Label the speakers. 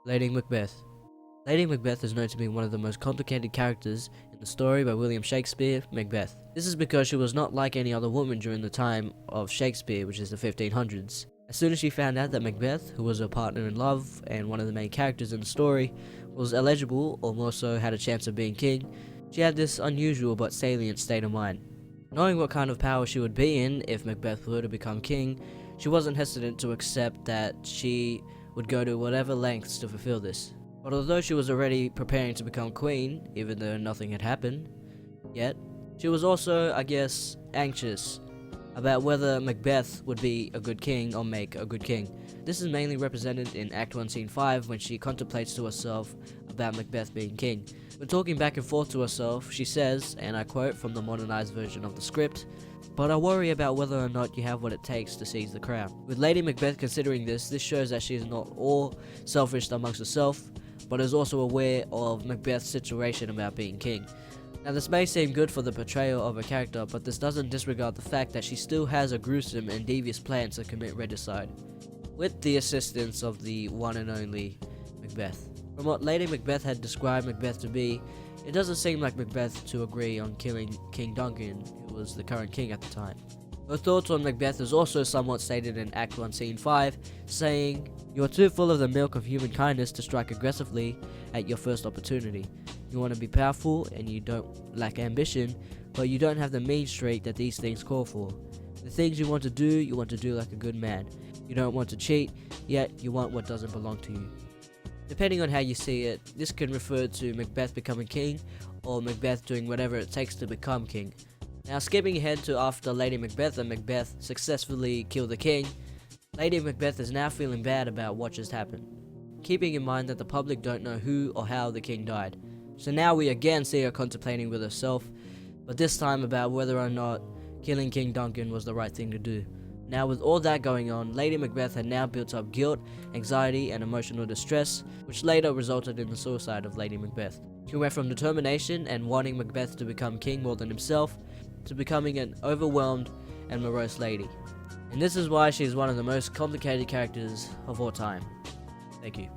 Speaker 1: Lady Macbeth. Lady Macbeth is known to be one of the most complicated characters in the story by William Shakespeare, Macbeth. This is because she was not like any other woman during the time of Shakespeare, which is the 1500s. As soon as she found out that Macbeth, who was her partner in love and one of the main characters in the story, was eligible, or more so had a chance of being king, she had this unusual but salient state of mind. Knowing what kind of power she would be in if Macbeth were to become king, she wasn't hesitant to accept that she would go to whatever lengths to fulfill this. But although she was already preparing to become queen, even though nothing had happened yet, she was also, I guess, anxious about whether Macbeth would be a good king or make a good king. This is mainly represented in Act 1 Scene 5 when she contemplates to herself about Macbeth being king. When talking back and forth to herself, she says, and I quote from the modernized version of the script, "But I worry about whether or not you have what it takes to seize the crown." With Lady Macbeth considering this shows that she is not all selfish amongst herself, but is also aware of Macbeth's situation about being king. Now this may seem good for the portrayal of a character, but this doesn't disregard the fact that she still has a gruesome and devious plan to commit regicide, with the assistance of the one and only Macbeth. From what Lady Macbeth had described Macbeth to be, it doesn't seem like Macbeth to agree on killing King Duncan, who was the current king at the time. Her thoughts on Macbeth is also somewhat stated in Act 1 Scene 5, saying, "You are too full of the milk of human kindness to strike aggressively at your first opportunity. You want to be powerful and you don't lack ambition, but you don't have the mean streak that these things call for. The things you want to do like a good man. You don't want to cheat, yet you want what doesn't belong to you." Depending on how you see it, this can refer to Macbeth becoming king, or Macbeth doing whatever it takes to become king. Now skipping ahead to after Lady Macbeth and Macbeth successfully kill the king, Lady Macbeth is now feeling bad about what just happened, keeping in mind that the public don't know who or how the king died. So now we again see her contemplating with herself, but this time about whether or not killing King Duncan was the right thing to do. Now with all that going on, Lady Macbeth had now built up guilt, anxiety and emotional distress, which later resulted in the suicide of Lady Macbeth. She went from determination and wanting Macbeth to become king more than himself, to becoming an overwhelmed and morose lady. And this is why she is one of the most complicated characters of all time. Thank you.